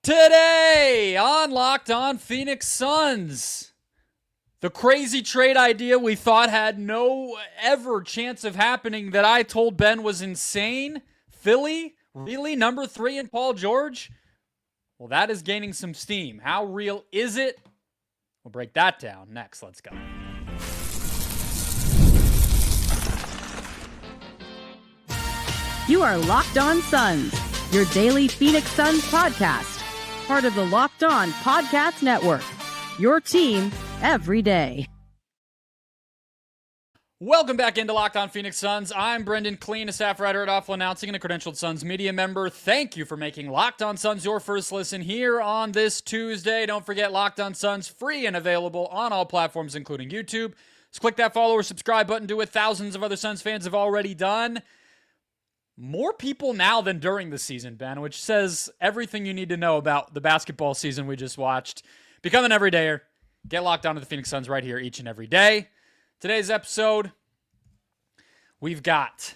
Today on Locked On Phoenix Suns, the crazy trade idea we thought had no ever chance of happening that I told Ben was insane. Philly, really? Number 3 in Paul George? Well, that is gaining some steam. How real is it? We'll break that down next. Let's go. You are Locked On Suns, your daily Phoenix Suns podcast. Part of the Locked On Podcast Network, your team every day. Welcome back into Locked On Phoenix Suns. I'm Brendon, Kleen, a staff writer at Awful Announcing and a credentialed Suns media member. Thank you for making Locked On Suns your first listen here on this Tuesday. Don't forget Locked On Suns, free and available on all platforms, including YouTube. Just click that follow or subscribe button. Do what thousands of other Suns fans have already done. More people now than during the season, Ben, which says everything you need to know about the basketball season we just watched. Become an everydayer. Get locked onto the Phoenix Suns right here each and every day. Today's episode, we've got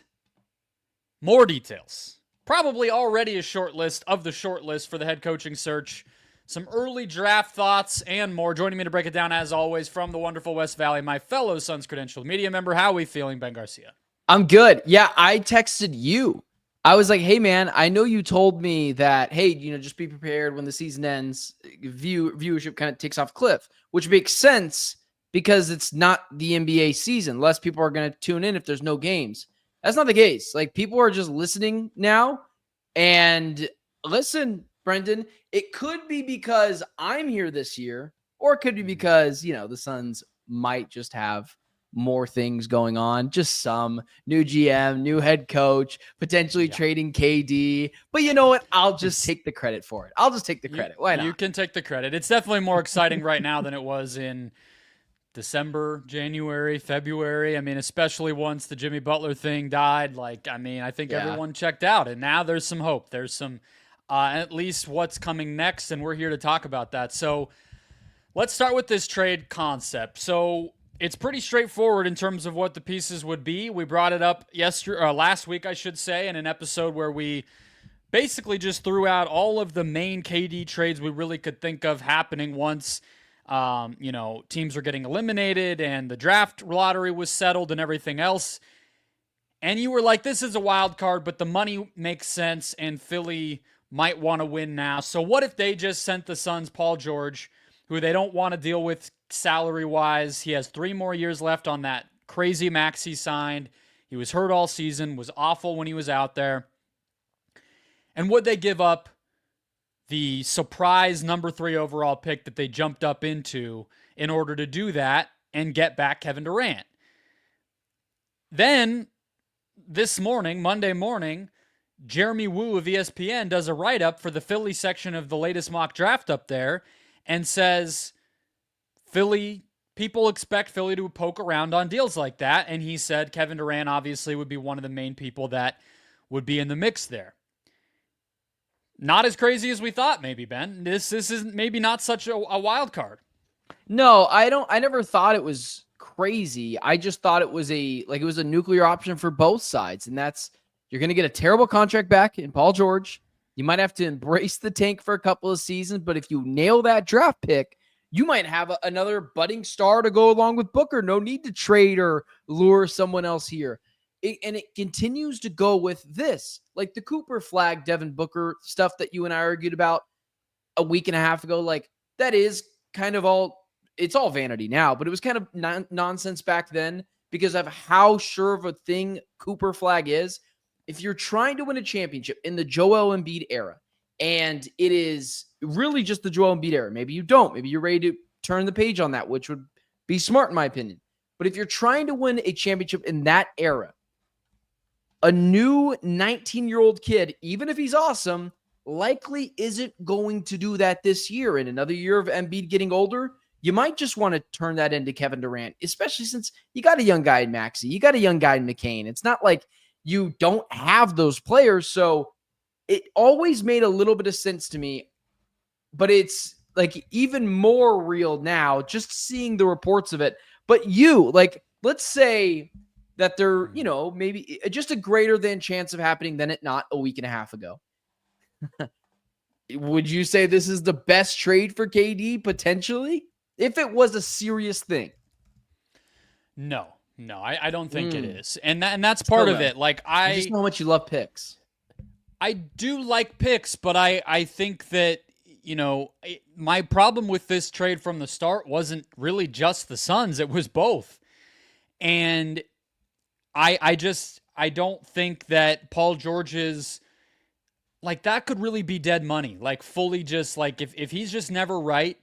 more details. Probably already a short list of the short list for the head coaching search. Some early draft thoughts and more. Joining me to break it down, as always, from the wonderful West Valley, my fellow Suns credentialed media member. How are we feeling, Ben Garcia? I'm good. Yeah, I texted you. I was like, hey, man, I know you told me that, hey, just be prepared when the season ends. Viewership kind of takes off a cliff, which makes sense because it's not the NBA season. Less people are going to tune in if there's no games. That's not the case. Like, people are just listening now. And listen, Brendon, it could be because I'm here this year, or it could be because, the Suns might just have more things going on, just some new GM, new head coach, potentially trading KD. But you know what? I'll just take the credit for it. I'll just take the credit. Why not? You can take the credit. It's definitely more exciting right now than it was in December, January, February. I mean, especially once the Jimmy Butler thing died. I think everyone checked out, and now there's some hope. There's some, at least what's coming next, and we're here to talk about that. So let's start with this trade concept. So it's pretty straightforward in terms of what the pieces would be. We brought it up last week, I should say, in an episode where we basically just threw out all of the main KD trades we really could think of happening once, teams were getting eliminated and the draft lottery was settled and everything else. And you were like, this is a wild card, but the money makes sense and Philly might want to win now. So what if they just sent the Suns Paul George, who they don't want to deal with salary-wise? He has 3 more years left on that crazy max he signed. He was hurt all season, was awful when he was out there. And would they give up the surprise number 3 overall pick that they jumped up into in order to do that and get back Kevin Durant? Then, this morning, Monday morning, Jeremy Woo of ESPN does a write-up for the Philly section of the latest mock draft up there and says people expect Philly to poke around on deals like that. And he said Kevin Durant obviously would be one of the main people that would be in the mix there. Not as crazy as we thought, maybe, Ben. This is maybe not such a wild card. No, I never thought it was crazy. I just thought it was a nuclear option for both sides. And that's, you're going to get a terrible contract back in Paul George. You might have to embrace the tank for a couple of seasons, but if you nail that draft pick, you might have another budding star to go along with Booker. No need to trade or lure someone else here. And it continues to go with this, like the Cooper flag, Devin Booker stuff that you and I argued about a week and a half ago. Like, that is kind of it's all vanity now, but it was kind of nonsense back then because of how sure of a thing Cooper flag is. If you're trying to win a championship in the Joel Embiid era, and it is really just the Joel Embiid era, maybe you don't. Maybe you're ready to turn the page on that, which would be smart in my opinion. But if you're trying to win a championship in that era, a new 19-year-old kid, even if he's awesome, likely isn't going to do that this year. In another year of Embiid getting older, you might just want to turn that into Kevin Durant, especially since you got a young guy in Maxey. You got a young guy in McCain. It's not like you don't have those players. So it always made a little bit of sense to me, but it's like even more real now, just seeing the reports of it. But let's say that they're, maybe just a greater than chance of happening than it not a week and a half ago. Would you say this is the best trade for KD potentially? If it was a serious thing? No, I don't think it is. And that's part of it. Like I just know how much you love picks. I do like picks, but I think that, my problem with this trade from the start wasn't really just the Suns. It was both. And I don't think that Paul George's, like, that could really be dead money. Like, fully just, like, if he's just never right,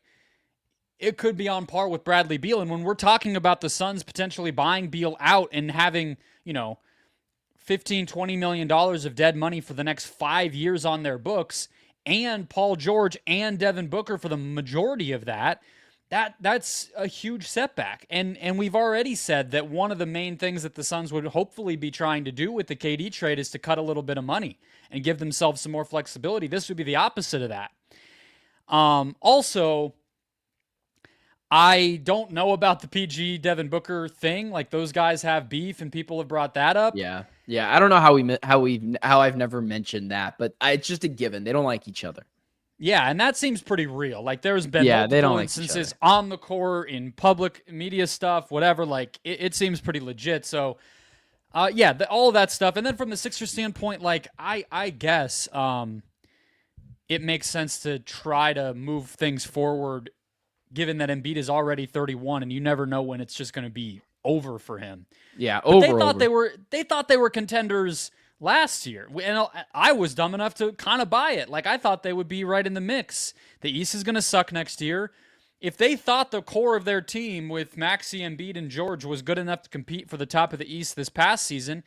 it could be on par with Bradley Beal. And when we're talking about the Suns potentially buying Beal out and having, $15, $20 million of dead money for the next 5 years on their books, and Paul George and Devin Booker for the majority of that's a huge setback. And we've already said that one of the main things that the Suns would hopefully be trying to do with the KD trade is to cut a little bit of money and give themselves some more flexibility. This would be the opposite of that. Also, I don't know about the PG Devin Booker thing. Like, those guys have beef, and people have brought that up. Yeah. I don't know how I've never mentioned that, but it's just a given. They don't like each other. Yeah, and that seems pretty real. Like, there's been multiple instances on the court, in public media stuff, whatever. Like, it seems pretty legit. So, all of that stuff. And then from the Sixers standpoint, like, I guess it makes sense to try to move things forward, given that Embiid is already 31, and you never know when it's just going to be over for him. Yeah, but they thought they were contenders last year, and I was dumb enough to kind of buy it. Like, I thought they would be right in the mix. The East is going to suck next year. If they thought the core of their team with Maxey, Embiid, and George was good enough to compete for the top of the East this past season,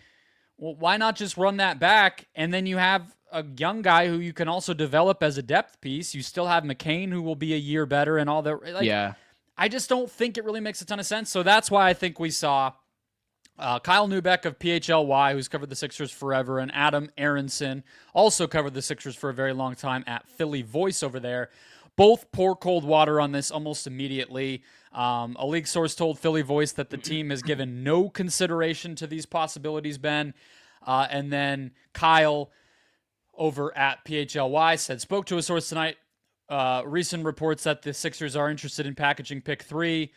well, why not just run that back? And then you have a young guy who you can also develop as a depth piece. You still have McCain, who will be a year better, and all that. Like, yeah. I just don't think it really makes a ton of sense. So that's why I think we saw Kyle Neubeck of PHLY, who's covered the Sixers forever, and Adam Aronson, also covered the Sixers for a very long time at Philly Voice over there. Both pour cold water on this almost immediately. A league source told Philly Voice that the team has given no consideration to these possibilities, Ben. And then Kyle over at PHLY said, spoke to a source tonight. Recent reports that the Sixers are interested in packaging pick 3.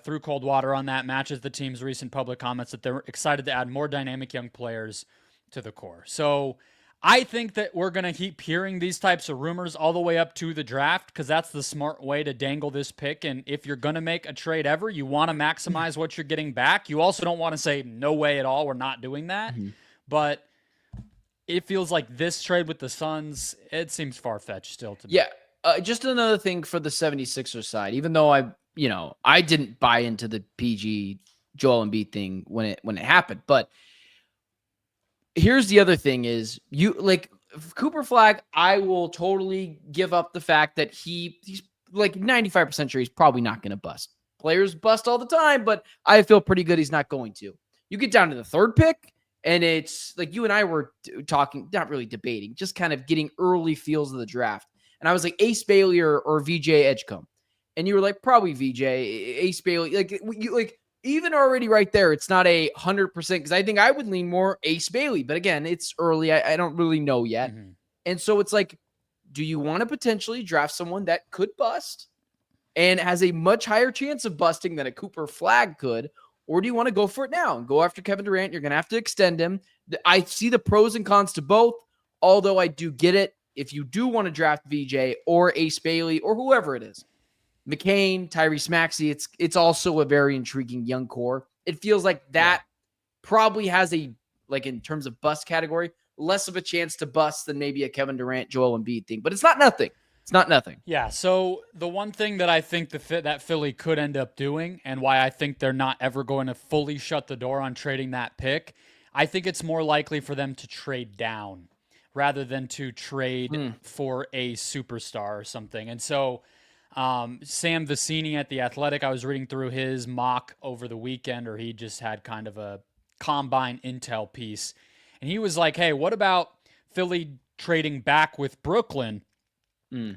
Through cold water on that matches the team's recent public comments that they're excited to add more dynamic young players to the core. So I think that we're going to keep hearing these types of rumors all the way up to the draft, because that's the smart way to dangle this pick. And if you're going to make a trade ever, you want to maximize what you're getting back. You also don't want to say, no way at all, we're not doing that. Mm-hmm. But it feels like this trade with the Suns, it seems far-fetched still to me. Yeah, just another thing for the 76ers side, even though I didn't buy into the PG Joel Embiid thing when it happened, but here's the other thing is Cooper Flag, I will totally give up the fact that he's like 95% sure he's probably not going to bust. Players bust all the time, but I feel pretty good he's not going to. You get down to the third pick, and it's like you and I were talking, not really debating, just kind of getting early feels of the draft. And I was like, Ace Bailey or VJ Edgecombe. And you were like, probably VJ, Ace Bailey. Like even already right there, it's not 100%, because I think I would lean more Ace Bailey. But again, it's early. I don't really know yet. Mm-hmm. And so it's like, do you want to potentially draft someone that could bust and has a much higher chance of busting than a Cooper Flag could? Or do you want to go for it now and go after Kevin Durant? You're going to have to extend him. I see the pros and cons to both, although I do get it. If you do want to draft VJ or Ace Bailey or whoever it is, McCain, Tyrese Maxey, it's also a very intriguing young core. It feels like that probably has in terms of bust category, less of a chance to bust than maybe a Kevin Durant, Joel Embiid thing. But it's not nothing. It's not nothing. Yeah, so the one thing that I think that Philly could end up doing, and why I think they're not ever going to fully shut the door on trading that pick, I think it's more likely for them to trade down rather than to trade for a superstar or something. And so Sam Vecini at The Athletic, I was reading through his mock over the weekend, or he just had kind of a combine intel piece. And he was like, hey, what about Philly trading back with Brooklyn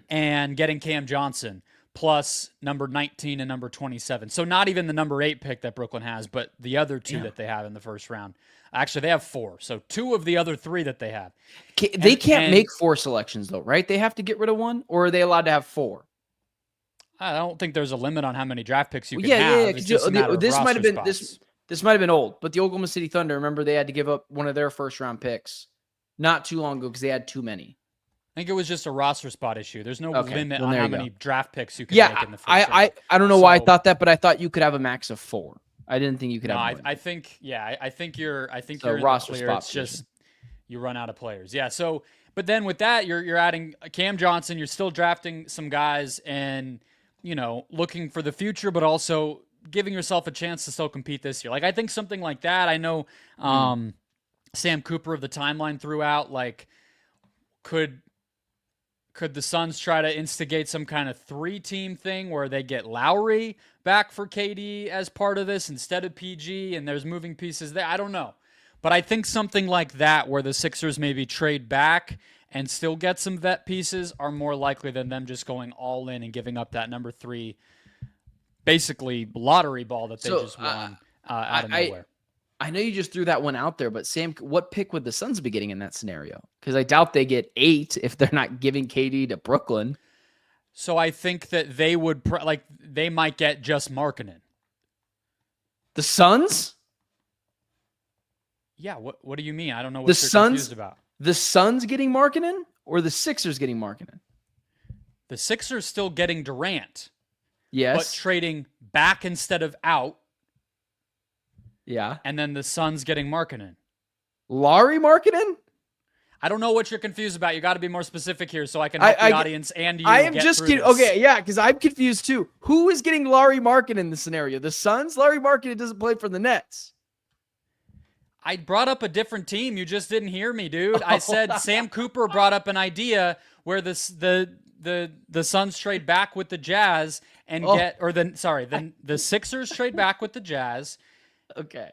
and getting Cam Johnson, plus number 19 and number 27. So not even the number 8 pick that Brooklyn has, but the other 2 that they have in the first round. Actually, they have 4. So 2 of the other 3 that they have. They can't make 4 selections though, right? They have to get rid of 1, or are they allowed to have 4? I don't think there's a limit on how many draft picks you can have. Yeah. It's just this might have been this might have been old, but the Oklahoma City Thunder, remember they had to give up one of their first round picks not too long ago because they had too many. I think it was just a roster spot issue. There's no limit on how many draft picks you can make in the first round. I don't know why I thought that, but I thought you could have a max of 4. I didn't think you could have. I think you're in roster the clear. spot It's just you run out of players. Yeah. So, but then with that, you're adding Cam Johnson. You're still drafting some guys and looking for the future, but also giving yourself a chance to still compete this year. Like I think something like that. I know Sam Cooper of the Timeline threw out like could the Suns try to instigate some kind of 3-team thing where they get Lowry back for KD as part of this instead of PG and there's moving pieces there? I don't know. But I think something like that where the Sixers maybe trade back and still get some vet pieces are more likely than them just going all in and giving up that number 3, basically lottery ball that they just won out of nowhere. I know you just threw that one out there, but Sam, what pick would the Suns be getting in that scenario? Because I doubt they get 8 if they're not giving KD to Brooklyn. So I think that they would they might get just Markkanen. The Suns? Yeah. What do you mean? I don't know what you're confused about. The Suns getting Markkanen or the Sixers getting Markkanen? The Sixers still getting Durant. Yes. But trading back instead of out. Yeah. And then the Suns getting Markkanen. Larry Markkanen? I don't know what you're confused about. You got to be more specific here so I can help the audience and you. I am just kidding. Okay, yeah, because I'm confused too. Who is getting Larry Markkanen in the scenario? The Suns? Larry Markkanen doesn't play for the Nets. I brought up a different team. You just didn't hear me, dude. I said Sam Cooper brought up an idea where the Suns trade back with the Jazz and the Sixers trade back with the Jazz. Okay.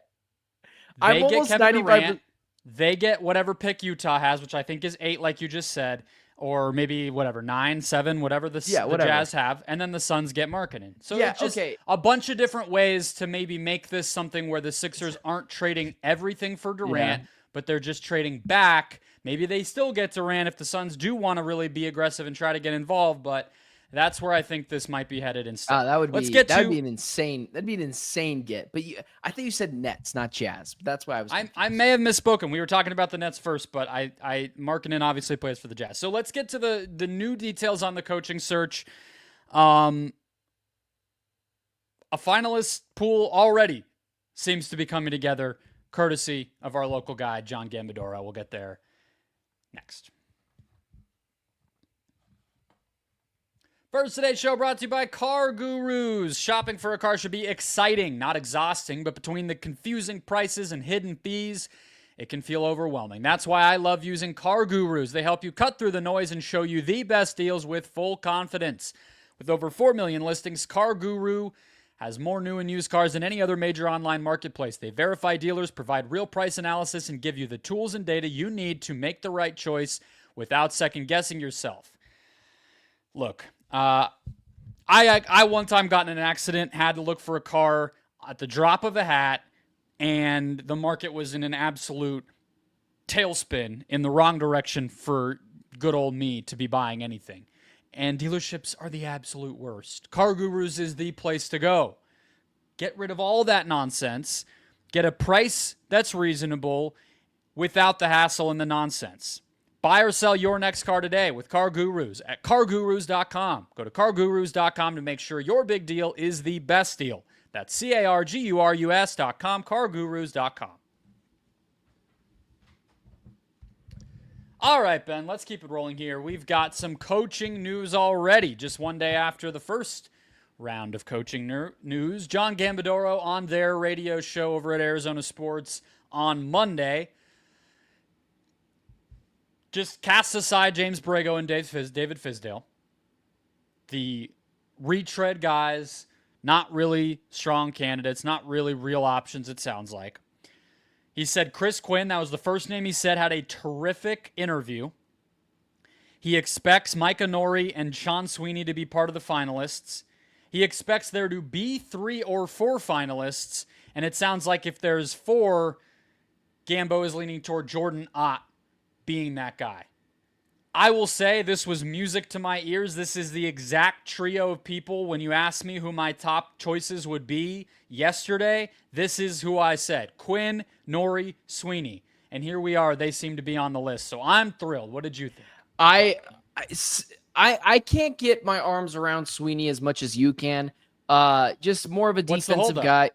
They get Kevin Durant. They get whatever pick Utah has, which I think is 8, like you just said, or maybe 9, 7, whatever the Jazz have, and then the Suns get Markkanen. So it's just a bunch of different ways to maybe make this something where the Sixers aren't trading everything for Durant, but they're just trading back. Maybe they still get Durant if the Suns do want to really be aggressive and try to get involved, but that's where I think this might be headed instead. That'd be an insane. That'd be an insane get. But I think you said Nets, not Jazz. But that's why I was. I may have misspoken. We were talking about the Nets first, but Markkanen obviously plays for the Jazz. So let's get to the new details on the coaching search. A finalist pool already seems to be coming together, courtesy of our local guy John Gambadoro. We'll get there next. First today's show brought to you by Car Gurus. Shopping for a car should be exciting, not exhausting, but between the confusing prices and hidden fees, it can feel overwhelming. That's why I love using Car Gurus. They help you cut through the noise and show you the best deals with full confidence. With over 4 million listings, Car Guru has more new and used cars than any other major online marketplace. They verify dealers, provide real price analysis, and give you the tools and data you need to make the right choice without second-guessing yourself. Look, I one time got in an accident, had to look for a car at the drop of a hat, and the market was in an absolute tailspin in the wrong direction for good old me to be buying anything. And dealerships are the absolute worst. Car Gurus is the place to go. Get rid of all that nonsense. Get a price that's reasonable without the hassle and the nonsense. Buy or sell your next car today with Car Gurus at cargurus.com. Go to cargurus.com to make sure your big deal is the best deal. That's cargurus.com, cargurus.com. All right, Ben, let's keep it rolling here. We've got some coaching news already. Just one day after the first round of coaching news, John Gambadoro on their radio show over at Arizona Sports on Monday just cast aside James Borrego and David Fizdale. The retread guys, not really strong candidates, not really real options, it sounds like. He said Chris Quinn, that was the first name he said, had a terrific interview. He expects Micah Nori and Sean Sweeney to be part of the finalists. He expects there to be 3 or 4 finalists, and it sounds like if there's 4, Gambo is leaning toward Jordan Ott being that guy. I will say this was music to my ears. This is the exact trio of people. When you asked me who my top choices would be yesterday, this is who I said. Quinn, Nori, Sweeney. And here we are. They seem to be on the list. So I'm thrilled. What did you think? I can't get my arms around Sweeney as much as you can. Just more of a defensive guy.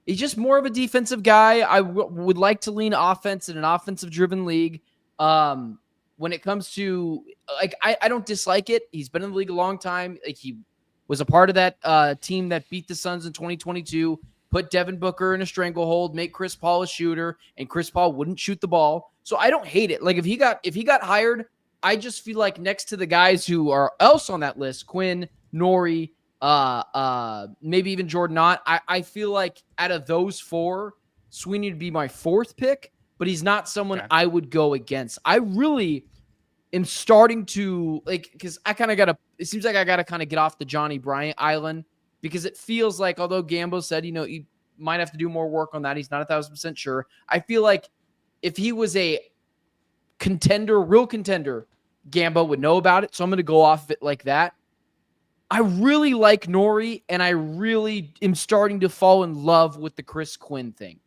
He's just more of a defensive guy. I would like to lean offense in an offensive-driven league. When it comes to, like, I don't dislike it. He's been in the league a long time. Like, he was a part of that team that beat the Suns in 2022, put Devin Booker in a stranglehold, make Chris Paul a shooter, and Chris Paul wouldn't shoot the ball. So I don't hate it. Like, if he got hired, I just feel like next to the guys who are else on that list, Quinn, Nori, maybe even Jordan Ott, I feel like out of those 4, Sweeney would be my 4th pick, but he's not someone I would go against. I really am starting to, like, because it seems like I got to kind of get off the Johnny Bryant island, because it feels like, although Gambo said, he might have to do more work on that, he's not 1,000% sure. I feel like if he was a real contender, Gambo would know about it. So I'm going to go off of it like that. I really like Nori, and I really am starting to fall in love with the Chris Quinn thing.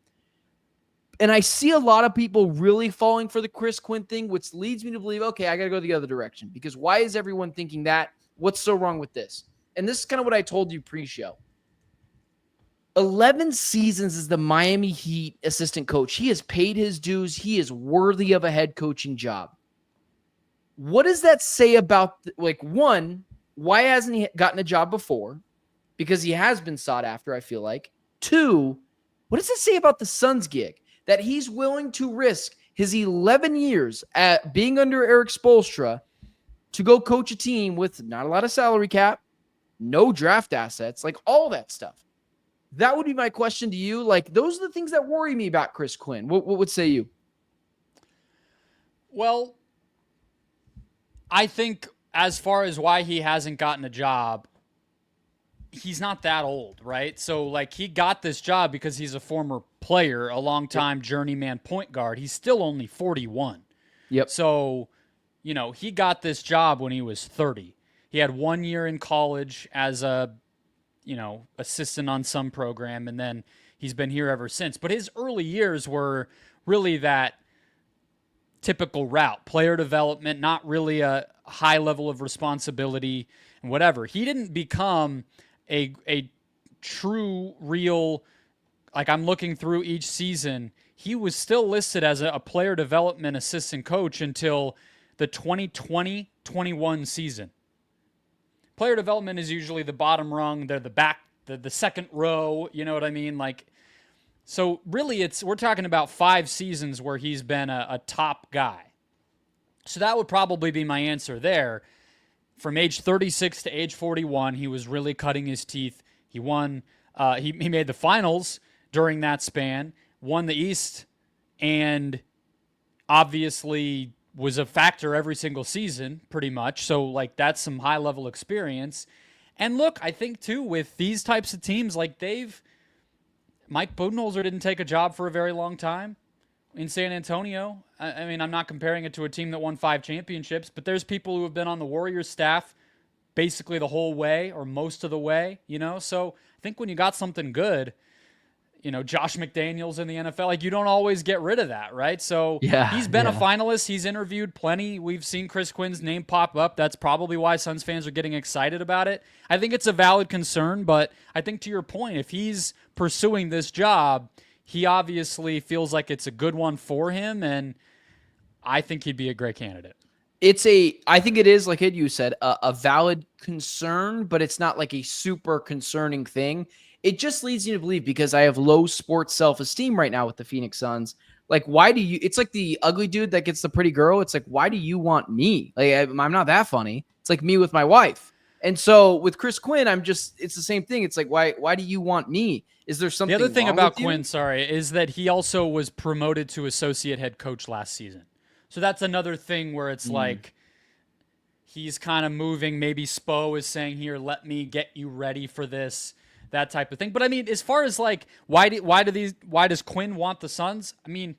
And I see a lot of people really falling for the Chris Quinn thing, which leads me to believe, okay, I got to go the other direction, because why is everyone thinking that? What's so wrong with this? And this is kind of what I told you pre-show. 11 seasons as the Miami Heat assistant coach. He has paid his dues. He is worthy of a head coaching job. What does that say about, one, why hasn't he gotten a job before? Because he has been sought after, I feel like. 2, what does it say about the Suns gig? That he's willing to risk his 11 years at being under Eric Spoelstra to go coach a team with not a lot of salary cap, no draft assets, like all that stuff. That would be my question to you. Like, those are the things that worry me about Chris Quinn. What would say you? Well, I think as far as why he hasn't gotten a job, he's not that old, right? So, like, he got this job because he's a former player, a long-time journeyman point guard. He's still only 41. Yep. So, he got this job when he was 30. He had 1 year in college as a, assistant on some program, and then he's been here ever since. But his early years were really that typical route, player development, not really a high level of responsibility and whatever. He didn't become a true, real, like, I'm looking through each season, he was still listed as a player development assistant coach until the 2020-21 season. Player development is usually the bottom rung. They're the second row. You know what I mean? Like, so really we're talking about 5 seasons where he's been a top guy. So that would probably be my answer there. From age 36 to age 41, he was really cutting his teeth. He won. He made the finals during that span, won the East, and obviously was a factor every single season, pretty much. So, like, that's some high-level experience. And look, I think, too, with these types of teams, like, Mike Budenholzer didn't take a job for a very long time in San Antonio. I mean, I'm not comparing it to a team that won 5 championships, but there's people who have been on the Warriors staff basically the whole way or most of the way, So I think when you got something good, Josh McDaniels in the NFL, like, you don't always get rid of that, right? So he's been a finalist. He's interviewed plenty. We've seen Chris Quinn's name pop up. That's probably why Suns fans are getting excited about it. I think it's a valid concern, but I think to your point, if he's pursuing this job, he obviously feels like it's a good one for him, and I think he'd be a great candidate. I think it is, like you said, a valid concern, but it's not like a super concerning thing. It just leads you to believe, because I have low sports self-esteem right now with the Phoenix Suns. Like, it's like the ugly dude that gets the pretty girl. It's like, why do you want me? Like, I'm not that funny. It's like me with my wife. And so with Chris Quinn, it's the same thing. It's like, why do you want me? Is there something The other thing wrong about with you? Quinn, is that he also was promoted to associate head coach last season. So that's another thing where it's like, he's kind of moving. Maybe Spo is saying here, let me get you ready for this, that type of thing. But I mean, as far as like, why does Quinn want the Suns? I mean,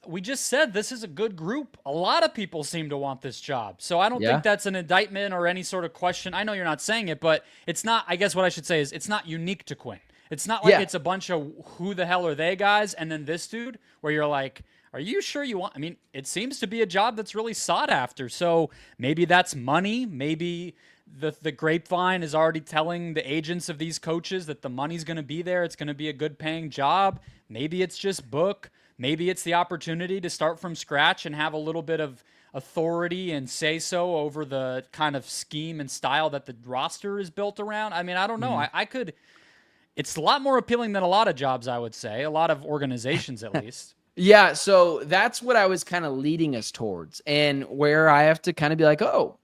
we just said this is a good group. A lot of people seem to want this job. So I don't think that's an indictment or any sort of question. I know you're not saying it, but it's not, I guess what I should say is it's not unique to Quinn. It's not like it's a bunch of who the hell are they guys and then this dude where you're like, are you sure you want? I mean, it seems to be a job that's really sought after. So maybe that's money. Maybe the grapevine is already telling the agents of these coaches that the money's going to be there. It's going to be a good paying job. Maybe it's just book. Maybe it's the opportunity to start from scratch and have a little bit of authority and say so over the kind of scheme and style that the roster is built around. I mean, I don't know. I could. It's a lot more appealing than a lot of jobs, I would say. A lot of organizations, at least. Yeah, so that's what I was kind of leading us towards, and where I have to kind of be like, oh,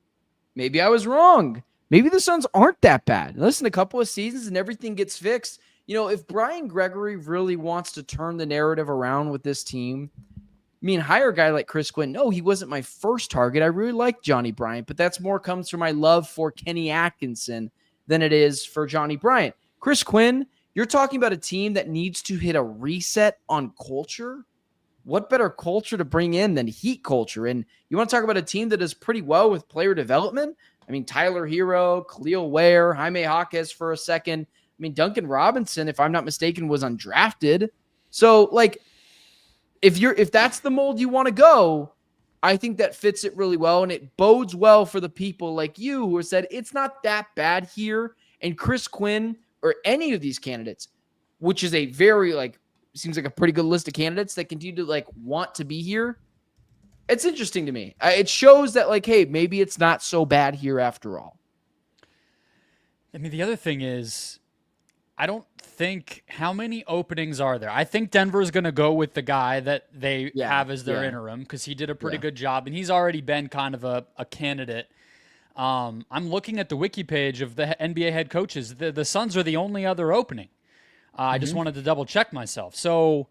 maybe I was wrong. Maybe the Suns aren't that bad. Listen, a couple of seasons and everything gets fixed. You know, if Brian Gregory really wants to turn the narrative around with this team, I mean, hire a guy like Chris Quinn. No, he wasn't my first target. I really like Johnny Bryant, but that's more comes from my love for Kenny Atkinson than it is for Johnny Bryant. Chris Quinn, you're talking about a team that needs to hit a reset on culture. What better culture to bring in than Heat culture? And you want to talk about a team that does pretty well with player development? I mean, Tyler Hero, Khalil Ware, Jaime Jaquez for a second. I mean, Duncan Robinson, if I'm not mistaken, was undrafted. So, like, if that's the mold you want to go, I think that fits it really well, and it bodes well for the people like you who have said it's not that bad here. And Chris Quinn or any of these candidates, which is a very seems like a pretty good list of candidates that continue to want to be here. It's interesting to me. It shows that hey, maybe it's not so bad here after all. I mean, the other thing is, I don't think how many openings are there. I think Denver's going to go with the guy that they have as their interim because he did a pretty good job and he's already been kind of a candidate. I'm looking at the wiki page of the NBA head coaches. The Suns are the only other opening. I just wanted to double check myself. So,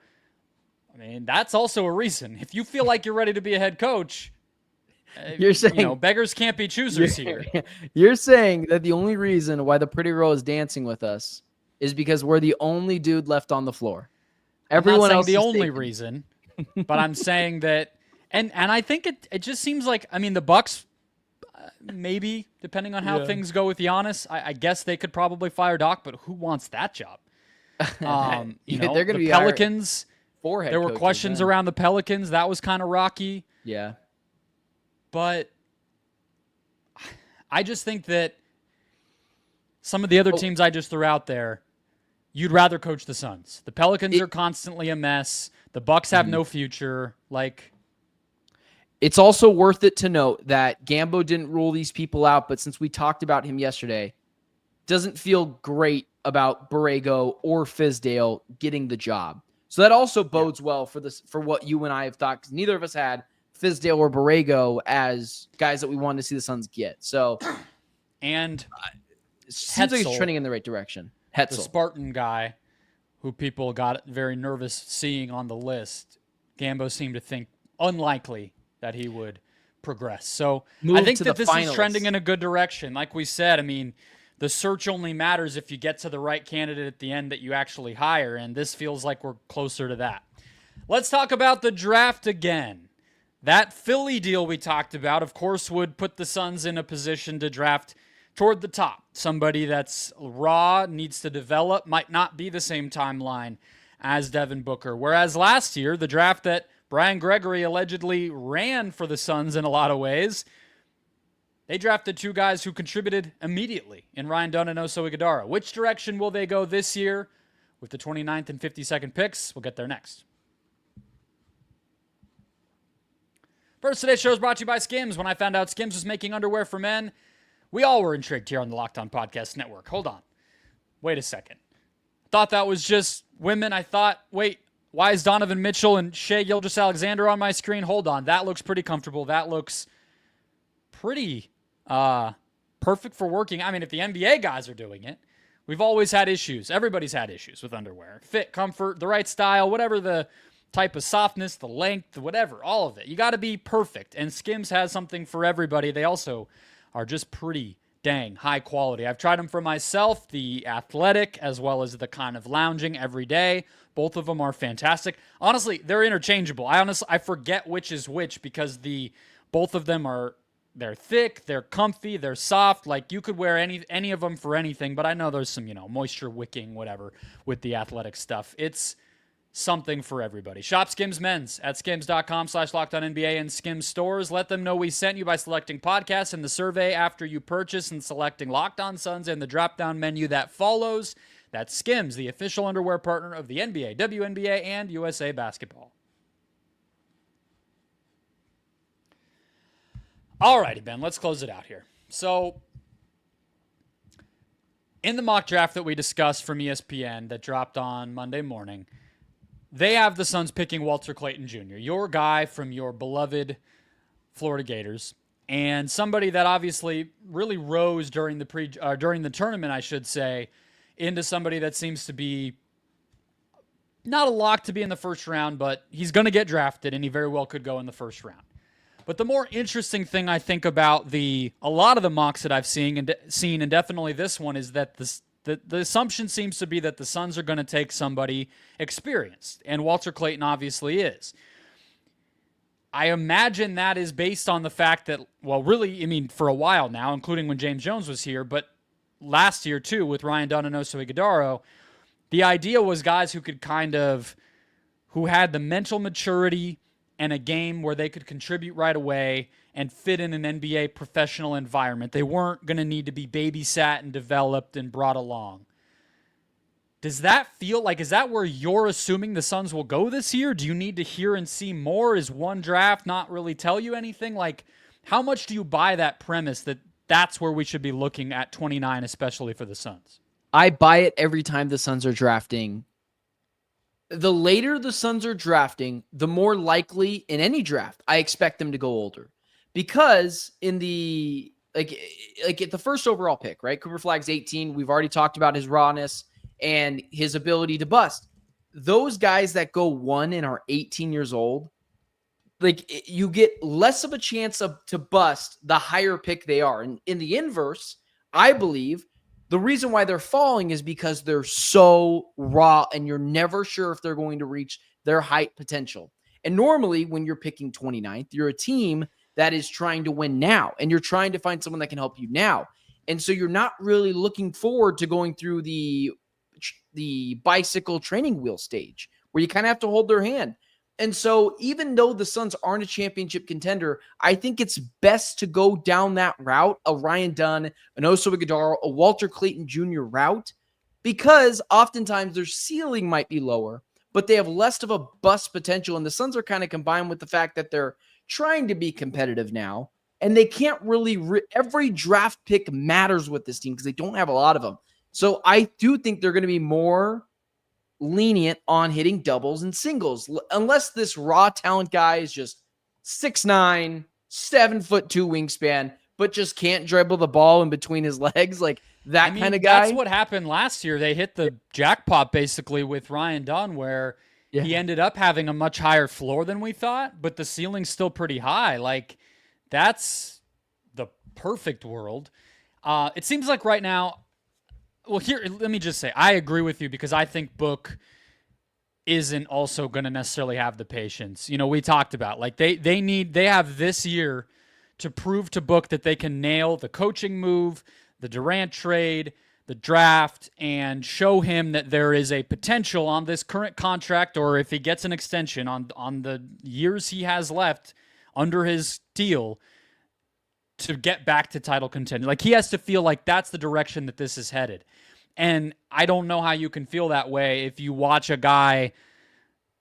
I mean, that's also a reason. If you feel like you're ready to be a head coach, you're saying beggars can't be choosers here. You're saying that the only reason why the pretty girl is dancing with us is because we're the only dude left on the floor. Everyone else the only reason, but I'm saying that, and I think it just seems like, I mean, the Bucks, maybe depending on how things go with Giannis, I guess they could probably fire Doc, but who wants that job? They're going to be Pelicans. There were questions around the Pelicans. That was kind of rocky. Yeah. But I just think that some of the other teams I just threw out there, you'd rather coach the Suns. The Pelicans are constantly a mess. The Bucks have no future. It's also worth it to note that Gambo didn't rule these people out, but since we talked about him yesterday, doesn't feel great about Borrego or Fizdale getting the job. So that also bodes well for what you and I have thought, because neither of us had Fizdale or Borrego as guys that we wanted to see the Suns get. So, and it seems like it's trending in the right direction. Hetzel, the Spartan guy, who people got very nervous seeing on the list, Gambo seemed to think unlikely that he would progress. So I think that this is trending in a good direction. Like we said, I mean, the search only matters if you get to the right candidate at the end that you actually hire, and this feels like we're closer to that. Let's talk about the draft again. That Philly deal we talked about, of course, would put the Suns in a position to draft toward the top. Somebody that's raw, needs to develop, might not be the same timeline as Devin Booker. Whereas last year, the draft that Brian Gregory allegedly ran for the Suns in a lot of ways, they drafted two guys who contributed immediately in Ryan Dunn and Oso Ighodaro. Which direction will they go this year with the 29th and 52nd picks? We'll get there next. First, today's show is brought to you by Skims. When I found out Skims was making underwear for men, we all were intrigued here on the Locked On Podcast Network. Hold on. Wait a second. I thought that was just women. I thought, wait, why is Donovan Mitchell and Shai Gilgeous-Alexander on my screen? Hold on. That looks pretty comfortable. That looks pretty perfect for working. I mean, if the NBA guys are doing it, we've always had issues. Everybody's had issues with underwear. Fit, comfort, the right style, whatever the type of softness, the length, whatever, all of it. You got to be perfect. And Skims has something for everybody. They also are just pretty dang high quality. I've tried them for myself, the athletic as well as the kind of lounging every day. Both of them are fantastic. Honestly, they're interchangeable. I forget which is which because both of them they're thick, they're comfy, they're soft. Like you could wear any of them for anything, but I know there's some, moisture wicking, whatever, with the athletic stuff. It's something for everybody. Shop Skims Men's at skims.com/LockedOnNBA and Skims stores. Let them know we sent you by selecting podcasts in the survey after you purchase and selecting Locked On Suns in the drop-down menu that follows. That's Skims, the official underwear partner of the NBA, WNBA, and USA Basketball. Alrighty, Ben, let's close it out here. So, in the mock draft that we discussed from ESPN that dropped on Monday morning, they have the Suns picking Walter Clayton Jr., your guy from your beloved Florida Gators, and somebody that obviously really rose during the tournament, I should say, into somebody that seems to be not a lock to be in the first round, but he's going to get drafted, and he very well could go in the first round. But the more interesting thing I think about a lot of the mocks that I've seen, and definitely this one, is that the assumption seems to be that the Suns are going to take somebody experienced, and Walter Clayton obviously is. I imagine that is based on the fact that, well, really, I mean, for a while now, including when James Jones was here, but last year too with Ryan Dunn and Oso Ighodaro, the idea was guys who had the mental maturity and a game where they could contribute right away and fit in an NBA professional environment. They weren't going to need to be babysat and developed and brought along. Does that feel like, is that where you're assuming the Suns will go this year? Do you need to hear and see more? Is one draft not really tell you anything? Like, how much do you buy that premise that that's where we should be looking at 29, especially for the Suns? I buy it every time the Suns are drafting. The later the Suns are drafting, the more likely in any draft I expect them to go older. Because in the like at the first overall pick, right? Cooper Flag's 18. We've already talked about his rawness and his ability to bust. Those guys that go 1 and are 18 years old, like you get less of a chance to bust the higher pick they are. And in the inverse, I believe the reason why they're falling is because they're so raw and you're never sure if they're going to reach their height potential. And normally when you're picking 29th, you're a team that is trying to win now and you're trying to find someone that can help you now. And so you're not really looking forward to going through the bicycle training wheel stage where you kind of have to hold their hand. And so even though the Suns aren't a championship contender, I think it's best to go down that route, a Ryan Dunn, an Oso Ighodaro, a Walter Clayton Jr. route, because oftentimes their ceiling might be lower, but they have less of a bust potential. And the Suns are kind of combined with the fact that they're trying to be competitive now, and they can't really every draft pick matters with this team because they don't have a lot of them. So I do think they're going to be more lenient on hitting doubles and singles, unless this raw talent guy is just 6'9", 7'2" wingspan, but just can't dribble the ball in between his legs, like that kind of guy. That's what happened last year. They hit the jackpot basically with Ryan Dunn, where he ended up having a much higher floor than we thought, but the ceiling's still pretty high. Like, that's the perfect world. It seems like right now, well, here, let me just say, I agree with you because I think Book isn't also going to necessarily have the patience. We talked about, like, they have this year to prove to Book that they can nail the coaching move, the Durant trade, the draft, and show him that there is a potential on this current contract, or if he gets an extension on the years he has left under his deal, to get back to title contention. Like, he has to feel like that's the direction that this is headed. And I don't know how you can feel that way if you watch a guy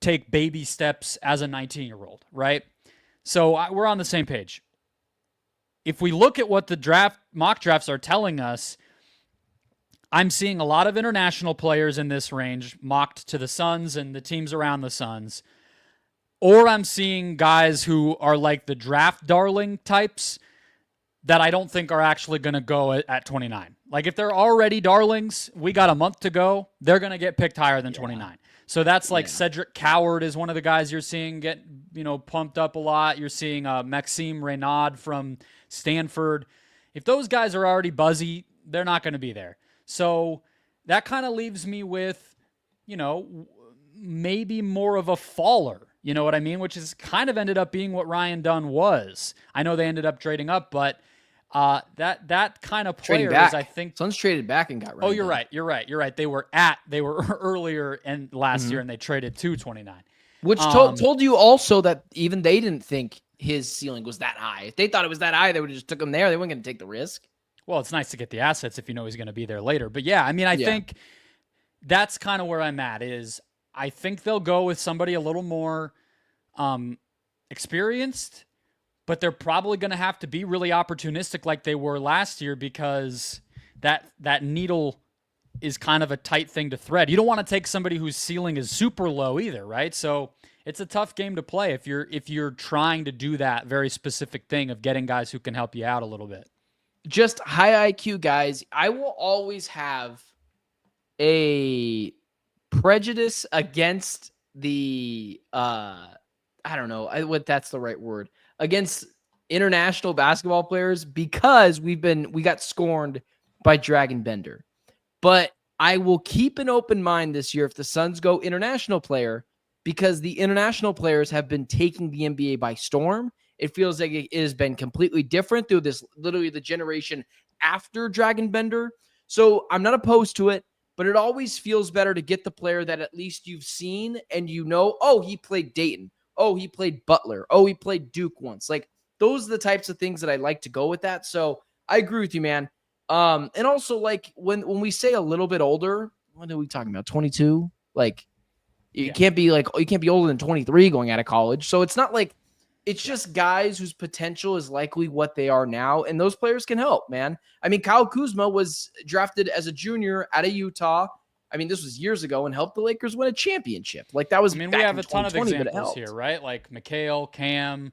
take baby steps as a 19-year-old, right? So we're on the same page. If we look at what the mock drafts are telling us, I'm seeing a lot of international players in this range mocked to the Suns and the teams around the Suns. Or I'm seeing guys who are like the draft darling types that I don't think are actually going to go at 29. Like, if they're already darlings, we got a month to go, they're going to get picked higher than 29. So that's like Cedric Coward is one of the guys you're seeing get, pumped up a lot. You're seeing Maxime Reynaud from Stanford. If those guys are already buzzy, they're not going to be there. So that kind of leaves me with, maybe more of a faller. You know what I mean? Which is kind of ended up being what Ryan Dunn was. I know they ended up trading up, but that kind of player is, I think. Suns traded back and got Ryan You're Dunn. right. You're right. They were earlier in last year, and they traded to 29. Which told you also that even they didn't think his ceiling was that high. If they thought it was that high, they would have just took him there. They weren't going to take the risk. Well, it's nice to get the assets if you know he's going to be there later. But yeah, I mean, I think that's kind of where I'm at is I think they'll go with somebody a little more experienced, but they're probably going to have to be really opportunistic like they were last year because that needle is kind of a tight thing to thread. You don't want to take somebody whose ceiling is super low either, right? So it's a tough game to play if you're trying to do that very specific thing of getting guys who can help you out a little bit. Just high IQ guys. I will always have a prejudice against the I don't know what that's the right word, against international basketball players because we got scorned by Dragon Bender. But I will keep an open mind this year if the Suns go international player because the international players have been taking the NBA by storm. It feels like it has been completely different through this, literally the generation after Dragon Bender. So I'm not opposed to it, but it always feels better to get the player that at least you've seen and oh, he played Dayton. Oh, he played Butler. Oh, he played Duke once. Like those are the types of things that I like to go with that. So I agree with you, man. And also like when we say a little bit older, what are we talking about? 22? Like you can't be older than 23 going out of college. So it's not like, it's just guys whose potential is likely what they are now, and those players can help, man. I mean, Kyle Kuzma was drafted as a junior out of Utah. I mean, this was years ago and helped the Lakers win a championship. Like that was. I mean, we have a ton of examples here, right? Like Mikhail, Cam,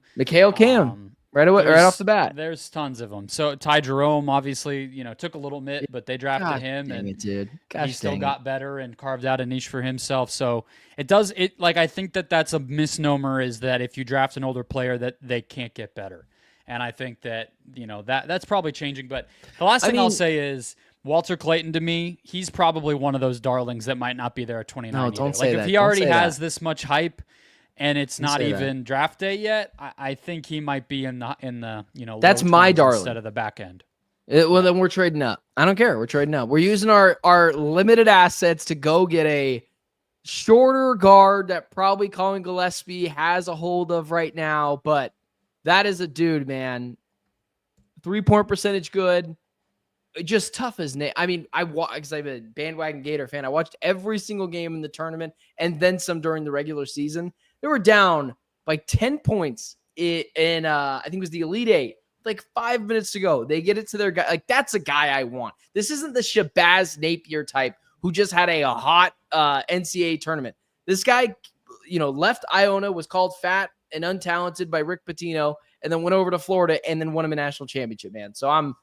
right off the bat. There's tons of them. So Ty Jerome, obviously, took a little bit, but they drafted him, and he still got better and carved out a niche for himself. So I think that's a misnomer is that if you draft an older player that they can't get better. And I think that, that's probably changing. But the last thing I'll say is Walter Clayton, to me, he's probably one of those darlings that might not be there at 29. No, don't say that. If he already has this much hype and it's not even draft day yet, I think he might be in the that's my darling instead of the back end. Well, then we're trading up. I don't care. We're trading up. We're using our limited assets to go get a shorter guard that probably Colin Gillespie has a hold of right now, but that is a dude, man. 3-point percentage good. Just tough as nails. I mean, because I'm a bandwagon Gator fan. I watched every single game in the tournament and then some during the regular season. They were down by 10 points in I think it was the Elite Eight, like 5 minutes to go. They get it to their guy. Like, that's a guy I want. This isn't the Shabazz Napier type who just had a hot NCAA tournament. This guy, left Iona, was called fat and untalented by Rick Pitino, and then went over to Florida and then won him a national championship, man. So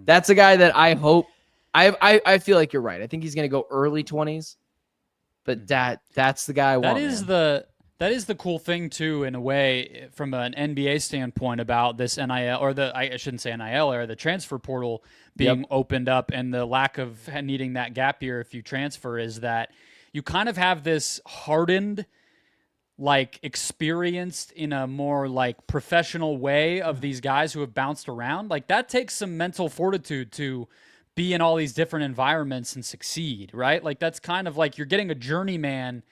that's a guy that I hope. I feel like you're right. I think he's going to go early 20s, but that's the guy I want. That is the cool thing too, in a way, from an NBA standpoint about this NIL, or I shouldn't say NIL, or the transfer portal being opened up, and the lack of needing that gap year if you transfer, is that you kind of have this hardened, like experienced in a more like professional way of these guys who have bounced around. Like that takes some mental fortitude to be in all these different environments and succeed, right? Like that's kind of like you're getting a journeyman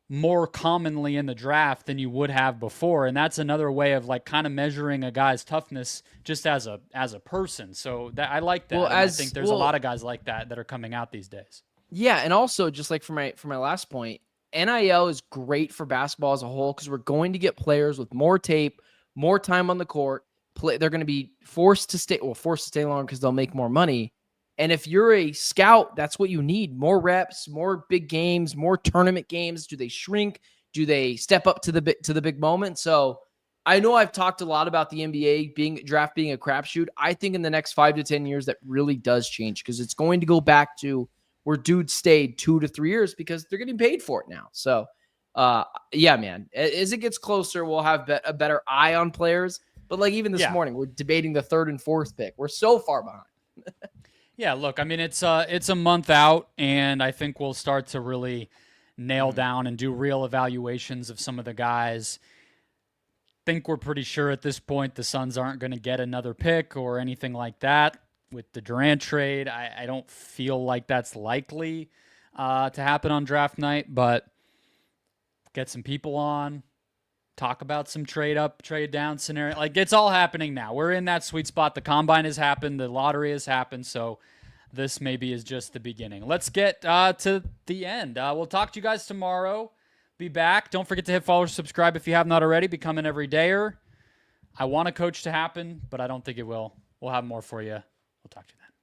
more commonly in the draft than you would have before. And that's another way of like kind of measuring a guy's toughness just as a person. So that I like that. I think there's a lot of guys like that are coming out these days. Yeah. And also just like for my last point, NIL is great for basketball as a whole because we're going to get players with more tape, more time on the court. They're going to be forced to stay longer because they'll make more money. And if you're a scout, that's what you need. More reps, more big games, more tournament games. Do they shrink? Do they step up to the big moment? So I know I've talked a lot about the NBA draft being a crapshoot. I think in the next 5 to 10 years that really does change because it's going to go back to where dudes stayed 2 to 3 years because they're getting paid for it now. So, yeah, man, as it gets closer, we'll have a better eye on players. But like even this morning, we're debating the 3rd and 4th pick. We're so far behind. Yeah, look, I mean, it's a month out, and I think we'll start to really nail down and do real evaluations of some of the guys. Think we're pretty sure at this point the Suns aren't going to get another pick or anything like that with the Durant trade. I don't feel like that's likely to happen on draft night, but get some people on, talk about some trade up, trade down scenario. Like, it's all happening now. We're in that sweet spot. The combine has happened. The lottery has happened. So this maybe is just the beginning. Let's get to the end. We'll talk to you guys tomorrow. Be back. Don't forget to hit follow or subscribe if you have not already. Become an everydayer. I want a coach to happen, but I don't think it will. We'll have more for you. We'll talk to you then.